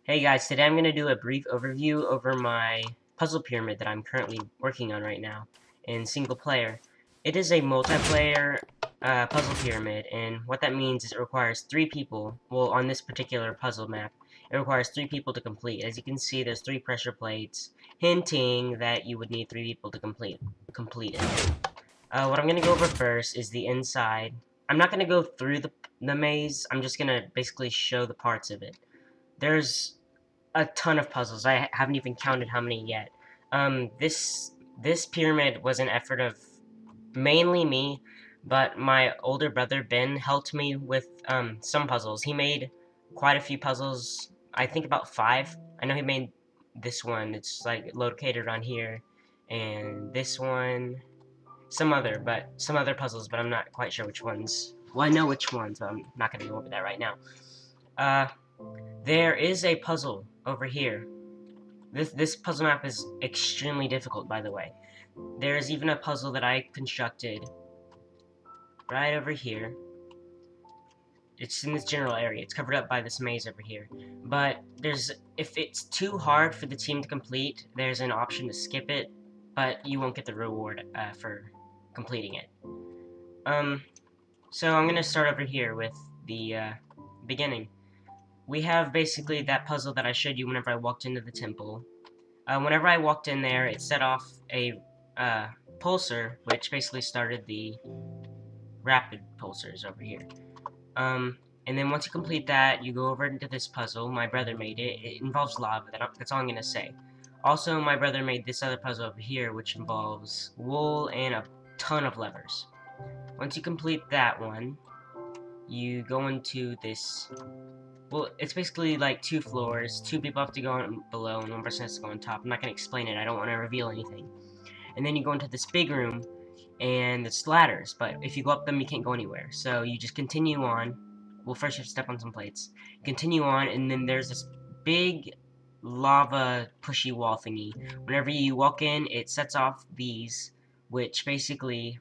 Hey guys, today I'm going to do a brief overview over my puzzle pyramid that I'm currently working on right now in single player. It is a multiplayer puzzle pyramid, and what that means is it requires 3 people, well, on this particular puzzle map, it requires 3 people to complete. As you can see, there's 3 pressure plates, hinting that you would need 3 people to complete it. What I'm going to go over first is the inside. I'm not going to go through the maze, I'm just going to basically show the parts of it. There's a ton of puzzles. I haven't even counted how many yet. This pyramid was an effort of mainly me, but my older brother Ben helped me with some puzzles. He made quite a few puzzles. I think about 5. I know he made this one. It's like located around here, and this one, some other puzzles, but I'm not quite sure which ones. Well, I know which ones, but I'm not gonna go over that right now. Uh, there is a puzzle over here. This puzzle map is extremely difficult, by the way. There's even a puzzle that I constructed right over here. It's in this general area. It's covered up by this maze over here. But if it's too hard for the team to complete, there's an option to skip it, but you won't get the reward for completing it. So I'm gonna start over here with the beginning. We have basically that puzzle that I showed you whenever I walked into the temple. Whenever I walked in there, it set off a pulsar, which basically started the rapid pulsars over here. And then once you complete that, you go over into this puzzle. My brother made it. It involves lava. That's all I'm going to say. Also, my brother made this other puzzle over here, which involves wool and a ton of levers. Once you complete that one, you go into this. Well, it's basically like 2 floors. 2 people have to go on below, and 1 person has to go on top. I'm not going to explain it. I don't want to reveal anything. And then you go into this big room, and it's ladders. But if you go up them, you can't go anywhere. So you just continue on. Well, first you have to step on some plates. Continue on, and then there's this big lava pushy wall thingy. Whenever you walk in, it sets off these, which basically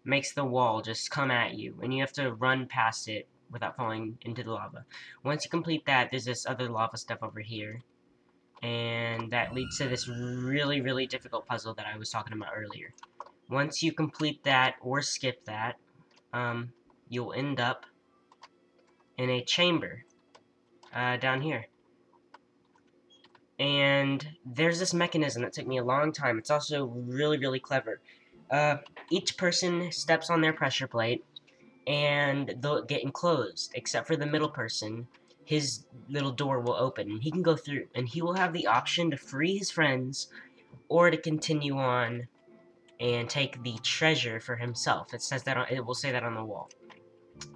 makes the wall just come at you, and you have to run past it without falling into the lava. Once you complete that, there's this other lava stuff over here, and that leads to this really, really difficult puzzle that I was talking about earlier. Once you complete that or skip that, you'll end up in a chamber down here. And there's this mechanism that took me a long time. It's also really, really clever. Each person steps on their pressure plate, and they'll get enclosed, except for the middle person. His little door will open, and he can go through, and he will have the option to free his friends, or to continue on and take the treasure for himself. It will say that on the wall.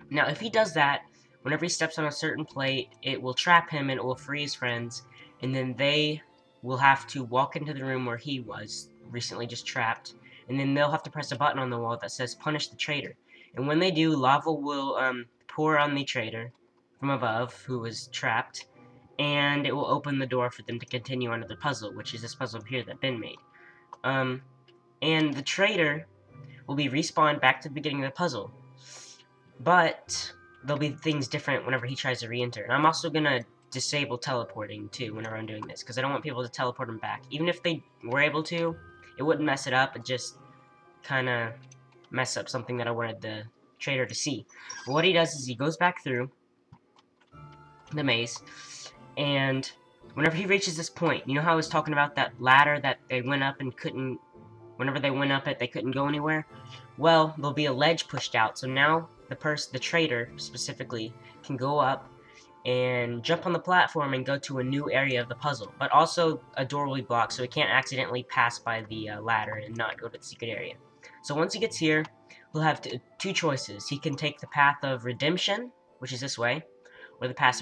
Now, if he does that, whenever he steps on a certain plate, it will trap him, and it will free his friends, and then they will have to walk into the room where he was recently just trapped, and then they'll have to press a button on the wall that says punish the traitor. And when they do, lava will pour on the traitor from above, who was trapped, and it will open the door for them to continue on to the puzzle, which is this puzzle over here that Ben made. And the traitor will be respawned back to the beginning of the puzzle, but there'll be things different whenever he tries to re-enter. And I'm also gonna disable teleporting too whenever I'm doing this, because I don't want people to teleport him back. Even if they were able to, it wouldn't mess it up. It just kind of mess up something that I wanted the traitor to see. But what he does is he goes back through the maze, and whenever he reaches this point, you know how I was talking about that ladder that they went up and couldn't, whenever they went up it, they couldn't go anywhere? Well, there'll be a ledge pushed out, so now the traitor, specifically, can go up and jump on the platform and go to a new area of the puzzle. But also, a door will be blocked, so he can't accidentally pass by the ladder and not go to the secret area. So once he gets here, he'll have 2 choices. He can take the path of redemption, which is this way, or the path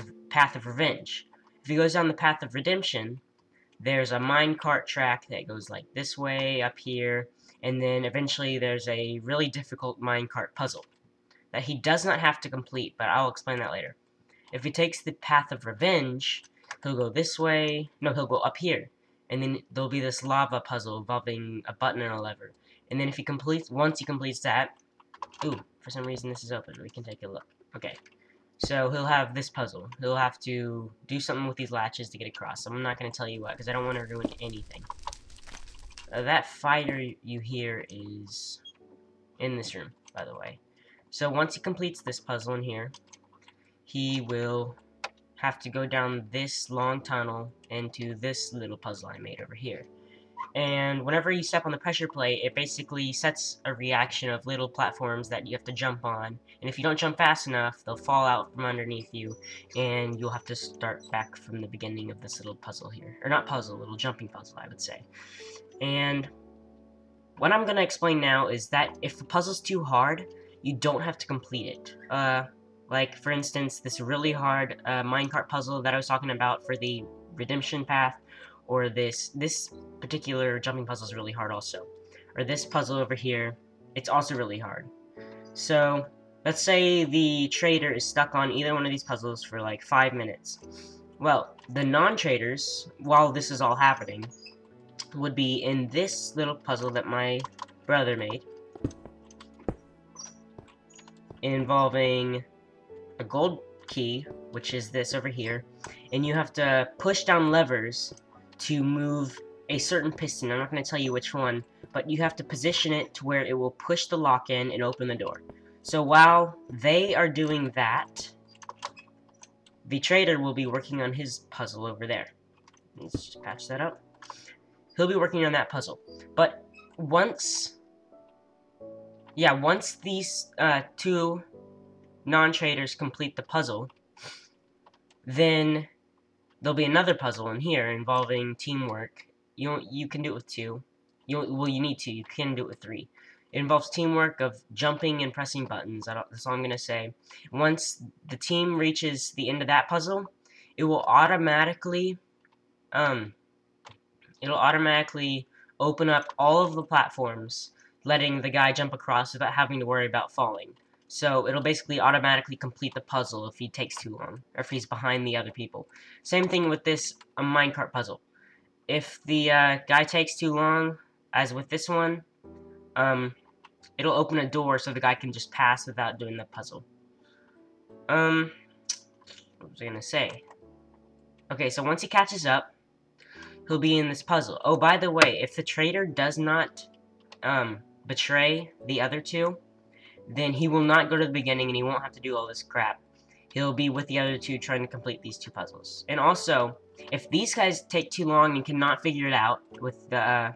of revenge. If he goes down the path of redemption, there's a minecart track that goes like this way, up here, and then eventually there's a really difficult minecart puzzle that he does not have to complete, but I'll explain that later. If he takes the path of revenge, he'll go this way. No, he'll go up here. And then there'll be this lava puzzle involving a button and a lever. And then once he completes that... Ooh, for some reason this is open. We can take a look. Okay. So he'll have this puzzle. He'll have to do something with these latches to get across. I'm not going to tell you what, because I don't want to ruin anything. That fighter you hear is in this room, by the way. So once he completes this puzzle in here, he will have to go down this long tunnel into this little puzzle I made over here. And whenever you step on the pressure plate, it basically sets a reaction of little platforms that you have to jump on. And if you don't jump fast enough, they'll fall out from underneath you, and you'll have to start back from the beginning of this little puzzle here. Or not puzzle, little jumping puzzle, I would say. And what I'm going to explain now is that if the puzzle's too hard, you don't have to complete it. Like, for instance, this really hard minecart puzzle that I was talking about for the redemption path, or this particular jumping puzzle is really hard also. Or this puzzle over here, it's also really hard. So, let's say the trader is stuck on either one of these puzzles for like 5 minutes. Well, the non-traders, while this is all happening, would be in this little puzzle that my brother made, involving a gold key, which is this over here, and you have to push down levers to move a certain piston. I'm not going to tell you which one, but you have to position it to where it will push the lock in and open the door. So while they are doing that, the trader will be working on his puzzle over there. Let's just patch that up. He'll be working on that puzzle. But once these two non-traders complete the puzzle, then there'll be another puzzle in here involving teamwork. You can do it with 2. You need to. You can do it with 3. It involves teamwork of jumping and pressing buttons. That's all I'm gonna say. Once the team reaches the end of that puzzle, it will automatically open up all of the platforms, letting the guy jump across without having to worry about falling. So it'll basically automatically complete the puzzle if he takes too long, or if he's behind the other people. Same thing with this minecart puzzle. If the guy takes too long, as with this one, it'll open a door so the guy can just pass without doing the puzzle. What was I gonna say? Okay, so once he catches up, he'll be in this puzzle. Oh, by the way, if the trader does not betray the other two, then he will not go to the beginning and he won't have to do all this crap. He'll be with the other two trying to complete these 2 puzzles. And also, if these guys take too long and cannot figure it out with the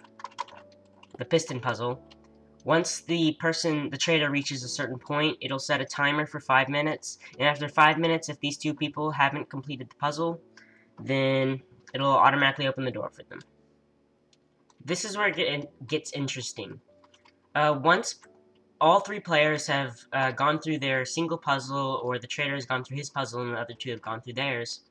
piston puzzle, once the trader reaches a certain point, it'll set a timer for 5 minutes. And after 5 minutes, if these 2 people haven't completed the puzzle, then it'll automatically open the door for them. This is where it gets interesting. Once all 3 players have gone through their single puzzle, or the trader has gone through his puzzle and the other 2 have gone through theirs,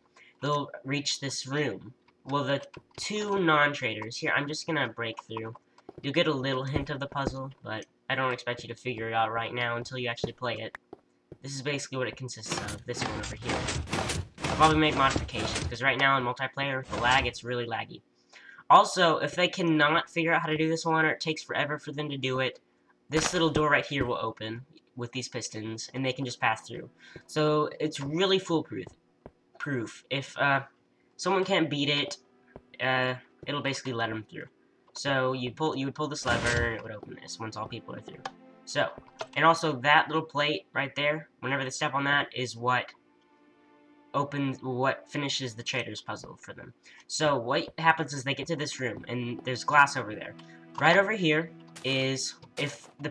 they'll reach this room. Well, the 2 non-traders, here, I'm just gonna break through. You'll get a little hint of the puzzle, but I don't expect you to figure it out right now until you actually play it. This is basically what it consists of, this one over here. I'll probably make modifications, because right now in multiplayer, the lag, it's really laggy. Also, if they cannot figure out how to do this one, or it takes forever for them to do it, this little door right here will open with these pistons, and they can just pass through. So it's really foolproof. If someone can't beat it, it'll basically let them through. So you would pull this lever, and it would open this once all people are through. So, and also that little plate right there, whenever they step on that, is what finishes the trader's puzzle for them. So what happens is they get to this room, and there's glass over there. Right over here is, if the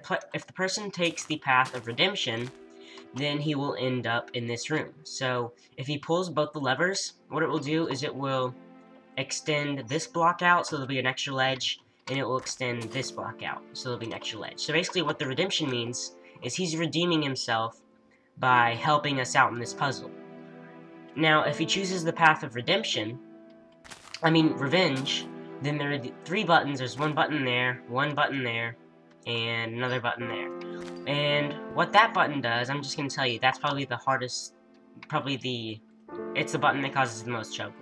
person takes the path of redemption, then he will end up in this room. So if he pulls both the levers, what it will do is it will extend this block out, so there'll be an extra ledge, and it will extend this block out, so there'll be an extra ledge. So basically what the redemption means is he's redeeming himself by helping us out in this puzzle. Now, if he chooses the path of revenge, then there are 3 buttons. There's 1 button there, 1 button there, and another button there. And what that button does, I'm just going to tell you, that's probably the hardest, it's the button that causes the most trouble.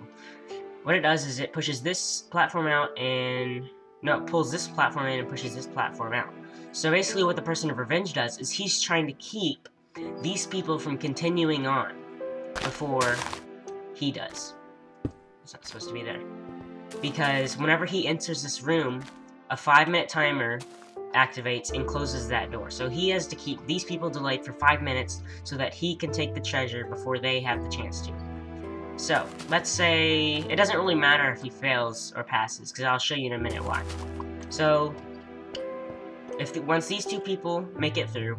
What it does is it pushes this platform out and, no, it pulls this platform in and pushes this platform out. So basically what the person of revenge does is he's trying to keep these people from continuing on. before he does. It's not supposed to be there. Because whenever he enters this room, a 5-minute timer activates and closes that door. So he has to keep these people delayed for 5 minutes so that he can take the treasure before they have the chance to. So, let's say, it doesn't really matter if he fails or passes, because I'll show you in a minute why. So, once these two people make it through,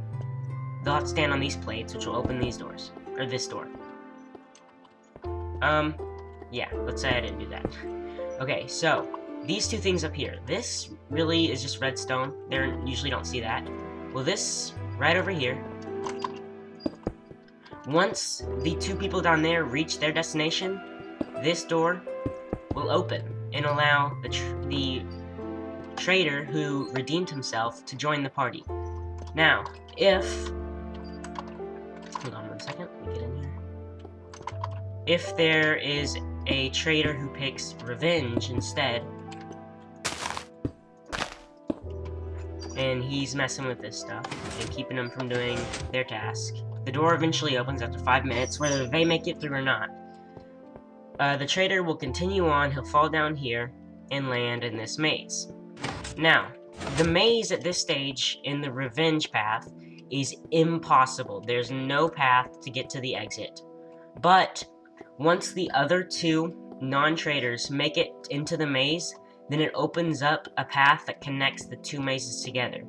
they'll have to stand on these plates, which will open these doors, or this door. Yeah, let's say I didn't do that. Okay, so, these two things up here. This really is just redstone. They usually don't see that. Well, this right over here, once the two people down there reach their destination, this door will open and allow the trader who redeemed himself to join the party. Now, hold on one second, let me get in here. If there is a trader who picks revenge instead, and he's messing with this stuff and keeping them from doing their task, the door eventually opens after 5 minutes, whether they make it through or not. The trader will continue on, he'll fall down here, and land in this maze. Now, the maze at this stage in the revenge path is impossible. There's no path to get to the exit. But, once the other two non-traders make it into the maze, then it opens up a path that connects the two mazes together.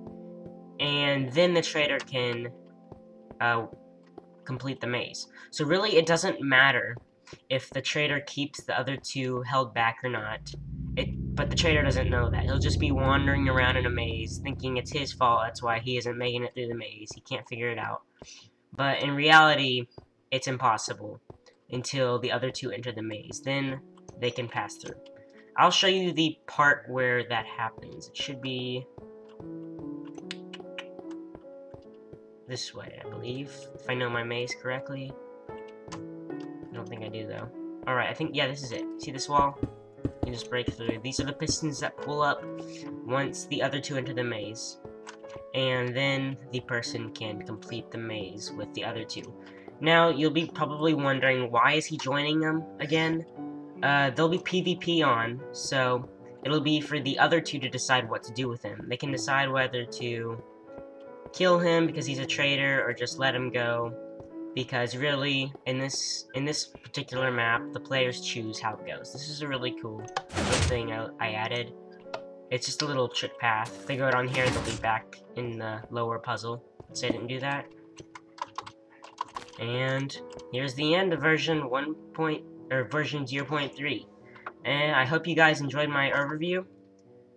And then the trader can complete the maze. So really, it doesn't matter if the trader keeps the other two held back or not. But the trader doesn't know that. He'll just be wandering around in a maze, thinking it's his fault, that's why he isn't making it through the maze. He can't figure it out. But in reality, it's impossible until the other two enter the maze. Then they can pass through. I'll show you the part where that happens. It should be this way, I believe, if I know my maze correctly. I don't think I do, though. Alright, I think, yeah, this is it. See this wall? You just break through. These are the pistons that pull up once the other two enter the maze. And then the person can complete the maze with the other two. Now, you'll be probably wondering, why is he joining them again? There'll be PvP on, so it'll be for the other two to decide what to do with him. They can decide whether to kill him because he's a traitor or just let him go. Because really, in this particular map, the players choose how it goes. This is a really cool little thing I added. It's just a little trick path. If they go down here, they'll be back in the lower puzzle. So I didn't do that. And here's the end of version 0.3. And I hope you guys enjoyed my overview.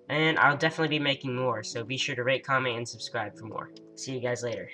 And I'll definitely be making more, so be sure to rate, comment, and subscribe for more. See you guys later.